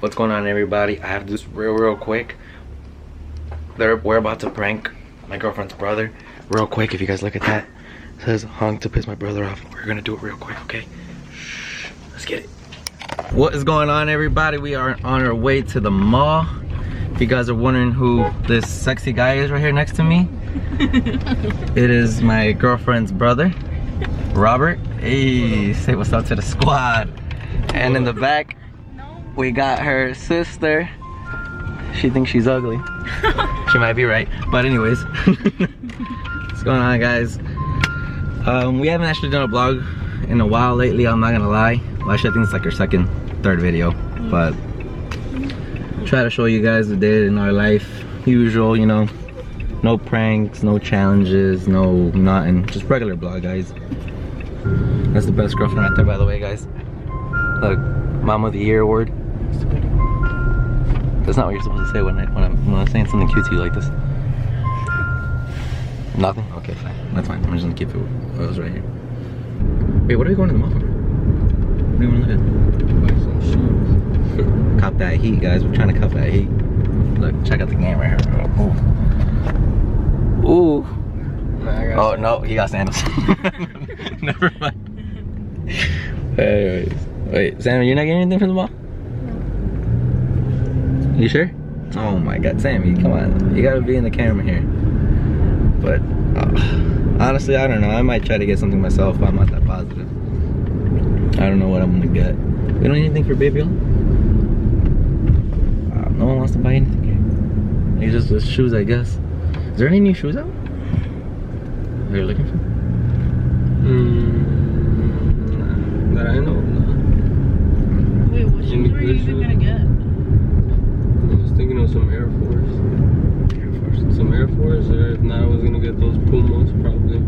What's going on, everybody? I have this real quick. We're about to prank my girlfriend's brother real quick. If you guys look at that, it says Honk to piss my brother off. We're gonna do it real quick, okay? Shh, let's get it. What is going on, everybody? We are on our way to the mall. If you guys are wondering who this sexy guy is right here next to me, it is my girlfriend's brother, Robert. Hey, say what's up to the squad. And in the back, we got her sister. She thinks she's ugly. She might be right, but anyways. What's going on, guys? We haven't actually done a vlog in a while lately, I'm not gonna lie. Well, actually I think it's like our third video, but try to show you guys the day in our life. Usual, you know, no pranks, no challenges, no nothing, just regular vlog, guys. That's the best girlfriend right there, by the way, guys. Look, Mom of the Year award. That's not what you're supposed to say when I'm saying something cute to you like this. Nothing? Okay, fine. That's fine. I'm just gonna keep it what was right here. Wait, what are we going to the mall for? What do you want to look at? Buy some shoes. Cop that heat, guys. We're trying to cop that heat. Look, check out the game right here. Ooh. Ooh. Oh, no, he got sandals. Never mind. Anyways. Wait, Sammy, you're not getting anything from the mall? You sure? Oh my god, Sammy, come on. You gotta be in the camera here. But, honestly, I don't know. I might try to get something myself, but I'm not that positive. I don't know what I'm gonna get. You don't need anything for baby? No one wants to buy anything here. It's just shoes, I guess. Is there any new shoes out? Are you looking for? That I know. Wait, what shoes were you even gonna get? I was thinking of some Air Force. Air Force? Some Air Force, or if not, I was gonna get those Pumas, probably.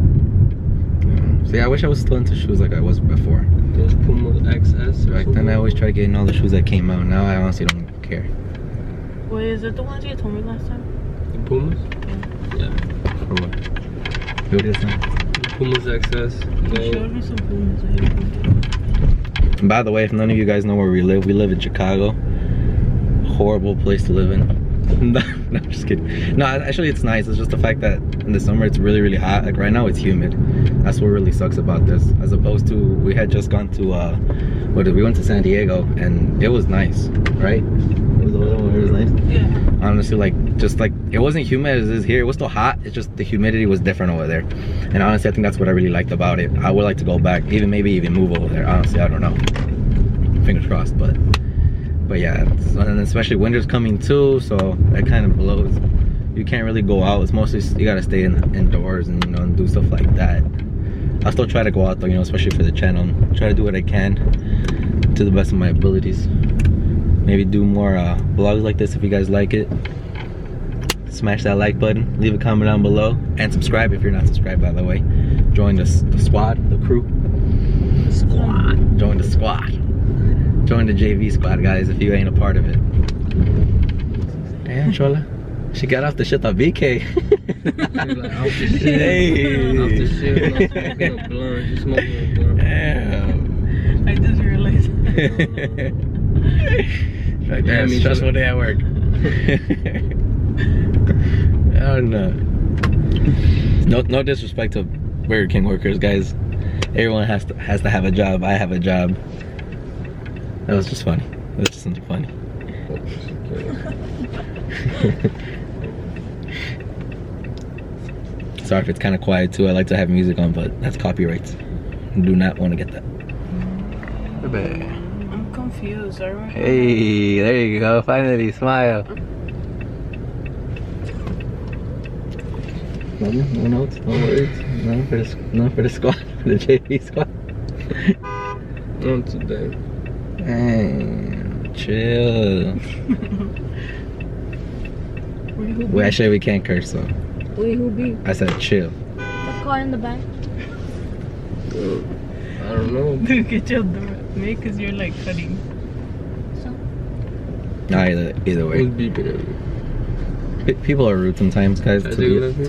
See, I wish I was still into shoes like I was before. Those Puma XS or something. Then I always try to get in all the shoes that came out. Now I honestly don't care. Wait, is it the ones you told me last time? The Pumas? Yeah. For what? Who it is now? The Pumas XS. You showed me some Pumas. And by the way, if none of you guys know where we live in Chicago. Horrible place to live in. No, I'm just kidding. No, actually it's nice. It's just the fact that in the summer it's really hot. Like right now it's humid. That's what really sucks about this. As opposed to, we had just gone to we went to San Diego and it was nice, right? It was nice. Yeah. Honestly, like it wasn't humid as it is here. It was still hot. It's just the humidity was different over there. And honestly, I think that's what I really liked about it. I would like to go back, maybe even move over there. Honestly, I don't know. Fingers crossed, but yeah, and especially winter's coming too, so that kind of blows. You can't really go out. It's mostly you gotta stay indoors and, you know, and do stuff like that. I still try to go out though, you know, especially for the channel. Try to do what I can to the best of my abilities. Maybe do more vlogs like this if you guys like it. Smash that like button, leave a comment down below, and subscribe if you're not subscribed, by the way. Join the squad, the crew. Squad. Join the squad. Join the JV squad, guys, if you ain't a part of it. Damn, Chola. She got off the shit on BK. Off the shit. Hey. Off the shit. Not smoking a blunt. She's smoking a blunt. Damn. I just realized. Right there, stressful day at work. I don't know. No disrespect to Burger King workers, guys. Everyone has to have a job. I have a job. That was just funny. That was just something funny. Sorry if it's kind of quiet too. I like to have music on, but that's copyrights. I do not want to get that. I'm confused. Hey, there you go. Finally, smile. No notes, no words. None for the squad, for the JV squad. Not today. Hey, chill. Well, actually, we can't curse, so. Wait, who be? I said chill. The car in the back. I don't know. Dude, get your door made because you're like cutting. So? Nah, either way. People are rude sometimes, guys, to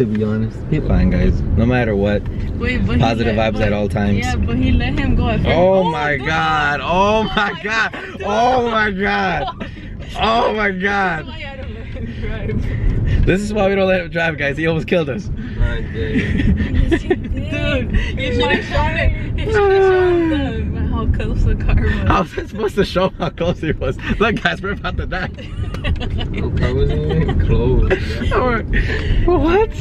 be honest. People fine, guys. No matter what. Wait, but positive vibes at all times. Yeah, but he let him go at first. Oh my god. Oh my god. Oh my god. Oh my god. Why I don't let him drive. This is why we don't let him drive, guys. He almost killed us. Dude, you should have shown it. You should have shown them how close the car was. How was I supposed to show how close he was? Look, guys, we're about to die. The car wasn't even close. What?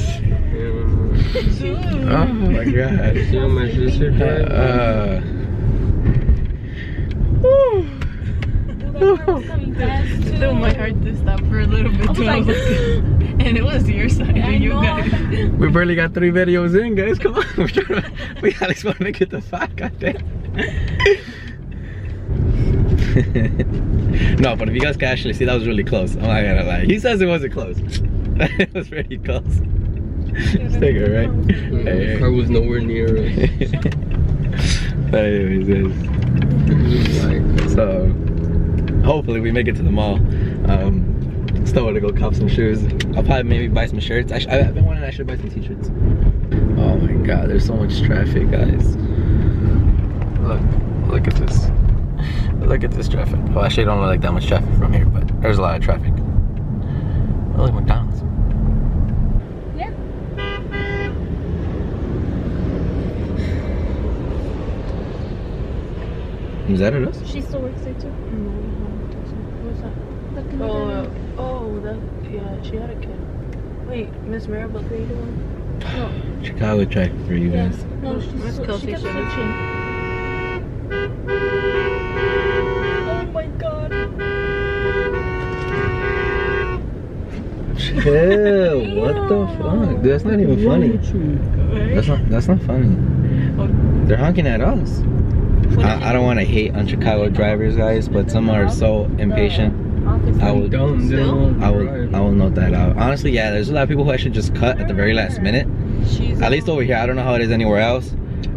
Dude. Oh my god. See how my sister drives? Coming fast. Dude, my heart just stopped for a little bit too. like, And it was your side I and you know. guys. We barely got 3 videos in, guys. Come on. We at least want to get the 5, goddamn. No, but if you guys can actually see, that was really close. I'm not gonna lie. He says it wasn't close. It was pretty close. Sticker, right? The car was nowhere near us. But anyways, so hopefully we make it to the mall. Still want to go cop some shoes. I'll probably maybe buy some shirts. I've been wanting to actually buy some t-shirts. Oh my god, there's so much traffic, guys. Look at this. Look at this traffic. Well, actually, I don't like that much traffic from here, but there's a lot of traffic. I like McDonald's. Yeah. Is that it? Us? She still works there too. What's that? Oh, that, yeah, she had a kid. Wait, Miss Maribel created one? No. Chicago track for you Yeah. guys. No, Miss she Kelsey kept should have. switching. Oh my god. Chill. What the fuck? Dude, that's not even funny. That's not funny. They're honking at us. I don't want to hate on Chicago drivers, guys, but some are so impatient. I will note that out. Honestly, yeah, there's a lot of people who actually just cut at the very last minute. At least over here. I don't know how it is anywhere else.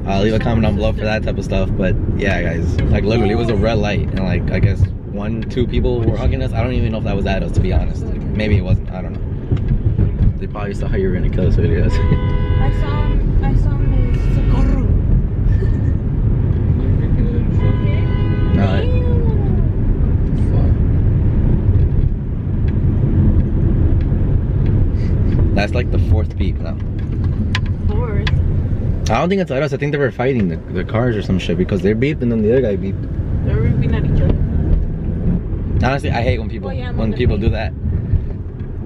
Leave a comment down below for that type of stuff. But yeah, guys, like literally, it was a red light, and like I guess 1-2 people were hugging us. I don't even know if that was at us, to be honest. Like, maybe it wasn't. I don't know. They probably saw how you were gonna kill us videos. I saw him in Socorro. That's like the 4th beep now. 4th? I don't think it's at us. I think they were fighting the cars or some shit because they beeped and then the other guy beeped. They're beeping at each other. Honestly, I hate when people do that.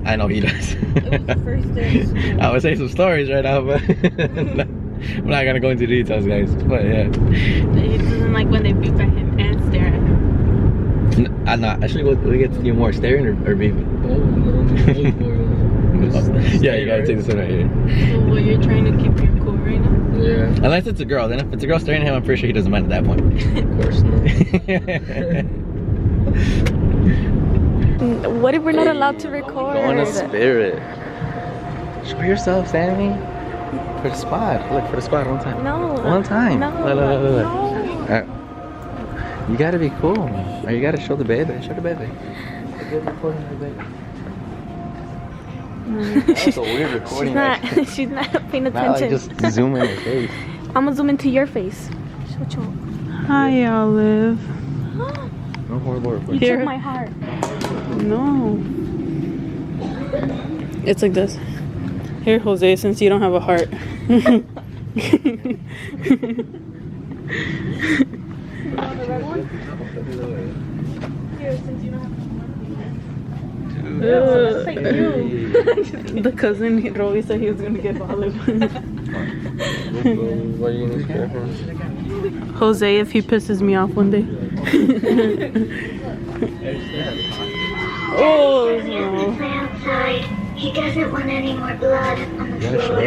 I know he does. It was the first day of school. I would say some stories right now, but I'm not gonna go into details, guys. But yeah. He doesn't like when they beep at him and stare at him. I'm not. Actually, we get to do more staring or beeping. Yeah, you gotta take this one right here. So what, you're trying to keep your cool right now? Yeah. Unless it's a girl. Then if it's a girl staring at him, I'm pretty sure he doesn't mind at that point. Of course not. What if we're not allowed to record? Go in a spirit. Show yourself, Sammy. For the spot. Look, for the spot one time. No. One time. No. Look. No. You gotta be cool, man. Or you gotta show the baby. Show the baby. Good recording the baby. That's a weird recording. She's not paying Not like attention. just zoom in your face. I'm gonna zoom into your face. Hi, Olive. No horrible recording. You Here. took my heart. No. It's like this. Here, Jose, since you don't have a heart. The cousin Roby said he was gonna get Olive. Why are you gonna scare him? Jose, if he pisses me off one day. Oh no. He doesn't want any more blood on the floor.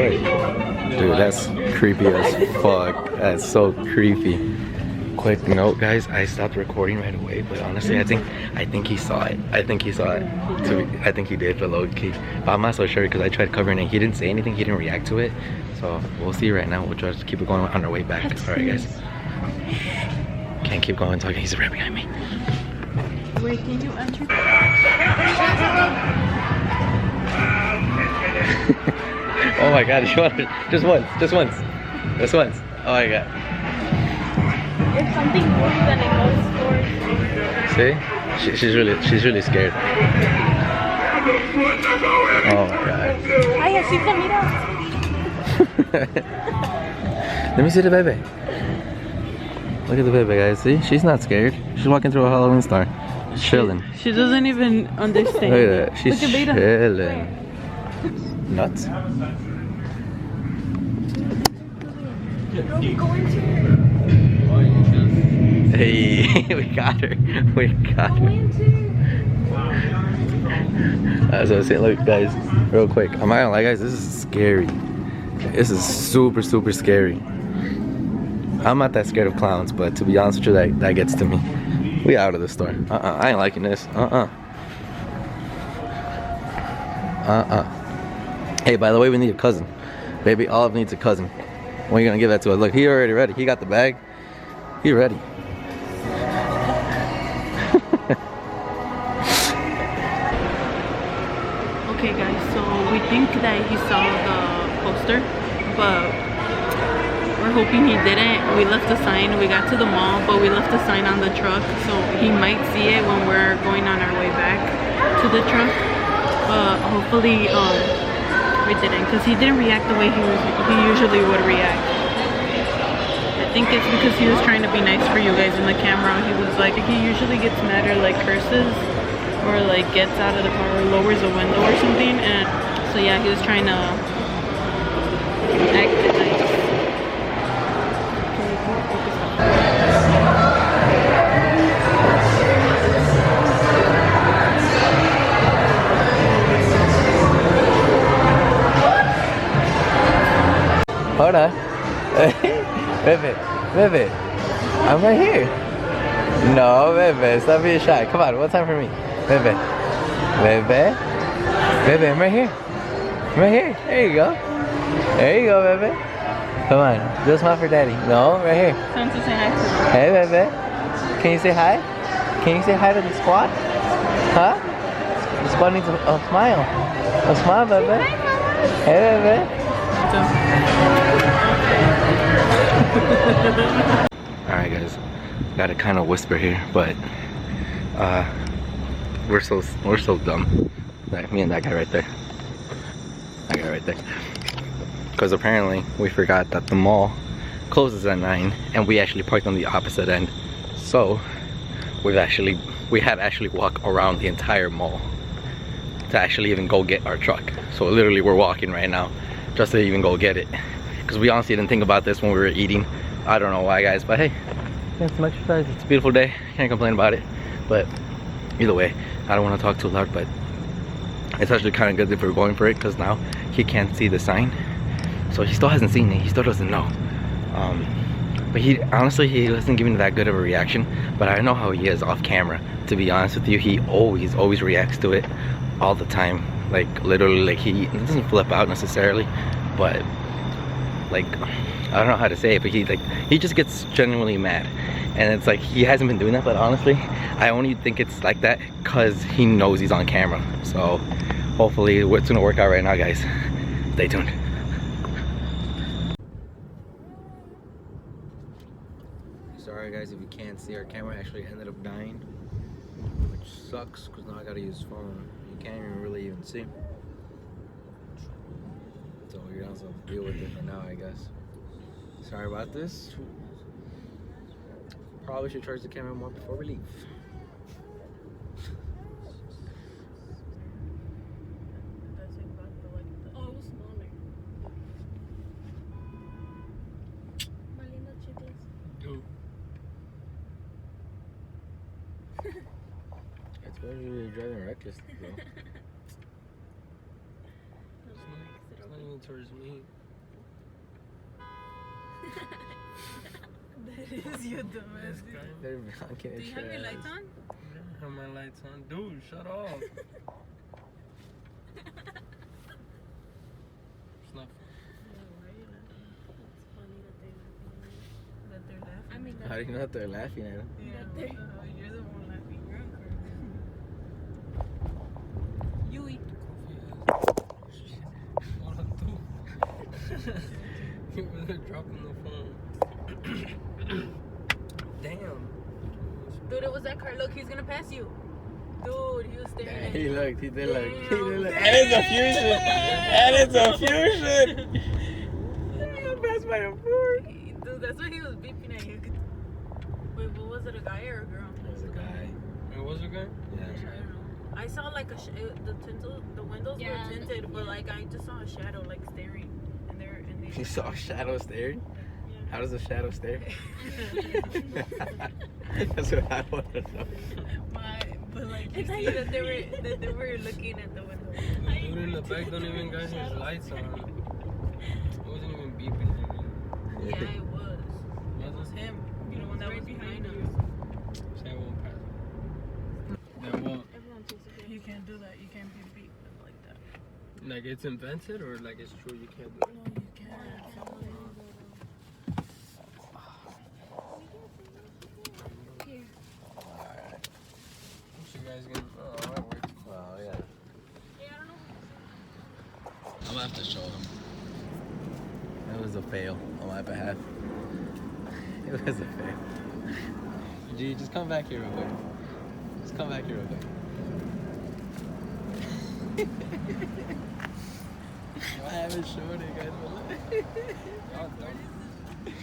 Dude, that's creepy as fuck. That's so creepy. Quick note, guys, I stopped recording right away, but honestly, I think he saw it. I think he saw it. I think he did for low key. But I'm not so sure because I tried covering it. He didn't say anything. He didn't react to it. So we'll see right now. We'll try to keep it going on our way back. All right, guys. Can't keep going talking. He's right behind me. Wait, can you enter? Oh my god, just once. Oh my god. If something moves, then it goes forward. See? She's really scared. Oh my god. Ay, así mira. Let me see the baby. Look at the baby, guys. See? She's not scared. She's walking through a Halloween store. Chilling. She doesn't even understand. Look at that. She's Look at Beta. chilling. Nuts. Hey, we got her. We got her. As I was saying, look, guys, real quick. I'm not gonna lie, guys. This is scary. This is super scary. I'm not that scared of clowns, but to be honest with you, that gets to me. We out of the store. I ain't liking this. Hey, by the way, we need a cousin. Baby Olive needs a cousin. When are you gonna give that to us? Look, he already ready. He got the bag. He ready. Okay, guys, so we think that he saw the poster, but we're hoping he didn't. We left a sign. We got to the mall, but we left a sign on the truck, so he might see it when we're going on our way back to the truck. But hopefully, we didn't, because he didn't react the way he usually would react. I think it's because he was trying to be nice for you guys in the camera. He was like, he usually gets mad or like curses or like gets out of the car or lowers a window or something. And so yeah, he was trying to act nice. Hold on. Baby, I'm right here. No, baby, stop being shy. Come on, one time for me. Baby, I'm right here. I'm right here. There you go. There you go, baby. Come on, do a smile for daddy. No, right here. Time to say hi to him. Hey, baby. Can you say hi? Can you say hi to the squad? Huh? The squad needs a smile. A smile, baby. Hey, baby. Alright, guys, gotta kind of whisper here, but we're so dumb. Like me and that guy right there. Because apparently we forgot that the mall closes at 9 and we actually parked on the opposite end. So we had to actually walk around the entire mall to actually even go get our truck. So literally we're walking right now just to even go get it, because we honestly didn't think about this when we were eating. I don't know why, guys, but hey, getting some exercise. It's a beautiful day, can't complain about it. But either way, I don't want to talk too loud, but it's actually kind of good that we're going for it, because now he can't see the sign, so he still hasn't seen it, he still doesn't know. But he wasn't giving that good of a reaction, but I know how he is off camera. To be honest with you, he always reacts to it all the time. Like literally, like he doesn't flip out necessarily, but like I don't know how to say it, but he just gets genuinely mad, and it's like he hasn't been doing that. But honestly, I only think it's like that because he knows he's on camera. So hopefully it's gonna work out right now, guys. Stay tuned. Sorry guys if you can't see, our camera actually ended up dying, which sucks because now I gotta use phone. You can't even see. So you're gonna have to deal with it for now, I guess. Sorry about this. Probably should charge the camera more before we leave. Oh, it was smaller. It's better you're driving reckless, bro. It's not even towards me. That is you, dumbass. They're honking Do you have your lights on? I have my lights on. Dude, shut off. It's not That they're laughing. I mean, How do you know that they're laughing at him? yeah, you're the one laughing. You eat. what I do. You were dropping the phone. Damn. Dude, it was that car. Look, he's gonna pass you. Dude, he was staring at He you. looked, he did look. He did Damn. look. And it's a fusion. And it's a fusion. That's my food. Dude, that's why he was beeping at you. Wait, what was it, a guy or a girl? It was a guy. It was a guy? Yeah. I don't know. I saw like the windows Yeah. were tinted, but like I just saw a shadow like staring, and they. You saw a shadow staring? How does a shadow stare? That's what I want to know. But like you see that they were looking at the window. The dude in the back don't even got his lights on. It wasn't even beeping. Yeah, it was. It was him. You know, one that was behind us. Say it won't pass. That won't. Everyone takes it. You can't do that. You can't be beat like that. Like it's invented or like it's true you can't do it? No, you can't. What you guys gonna? Oh, that worked. Oh, yeah. I'm gonna have to show him. It was a fail on my behalf. It was a fail. G, just come back here real quick. Just come back here real quick. I haven't shown it, guys. Y'all dumb.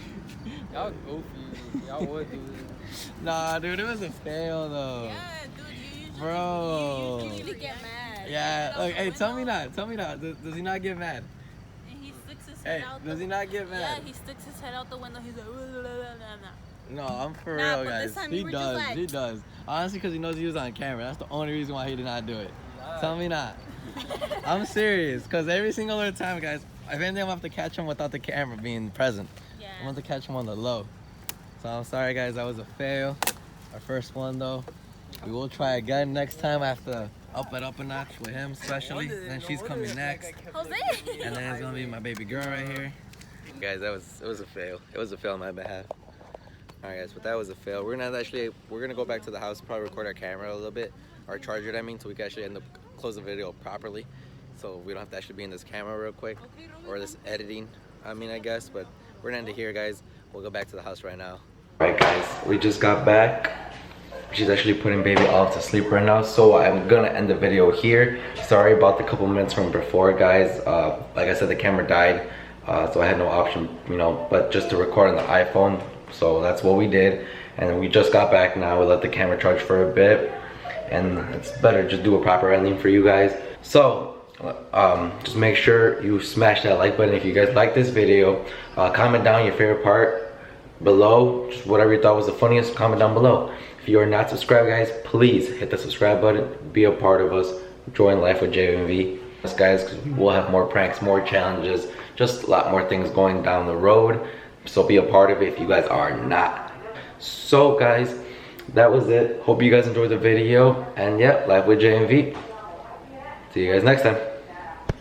Y'all goofy. Y'all would do this. Nah, dude, it was a fail though. Yeah, dude, you usually, Bro. you usually get mad. Yeah, look, hey, tell me not. Tell me not. Does he not get mad? And he sticks his head Hey, out. does he not get Yeah, mad? he sticks his head out the window. He's like, No, I'm for Nah, real, but guys. this time He you were just does. like- He does. Honestly, because he knows he was on camera. That's the only reason why he did not do it. Tell me not. I'm serious, because every single other time, guys, if anything, I'm going to have to catch him without the camera being present. I'm Yeah. going to catch him on the low. So I'm sorry, guys. That was a fail. Our first one, though. We will try again next time. I have to up it up a notch with him, especially. Then she's coming next. Jose. And then it's gonna be my baby girl right here. Guys, it was a fail. It was a fail on my behalf. Alright guys, but that was a fail. We're gonna go back to the house, probably record our camera a little bit. Or charge it, I mean, so we can actually end up close the video properly. So we don't have to actually be in this camera real quick. Or this editing, I mean, I guess. But we're gonna end it here, guys. We'll go back to the house right now. Alright guys, we just got back. She's actually putting baby off to sleep right now, so I'm gonna end the video here. Sorry about the couple minutes from before, guys. Like I said, the camera died, so I had no option, you know, but just to record on the iPhone. So that's what we did, and we just got back now. We let the camera charge for a bit, and it's better just do a proper ending for you guys. So just make sure you smash that like button if you guys like this video. Comment down your favorite part below, just whatever you thought was the funniest. Comment down below. If you are not subscribed, guys, please hit the subscribe button. Be a part of us. Join Life with JMV. Us guys, because we will have more pranks, more challenges, just a lot more things going down the road. So be a part of it if you guys are not. So guys, that was it. Hope you guys enjoyed the video. And yeah, Life with JMV. See you guys next time.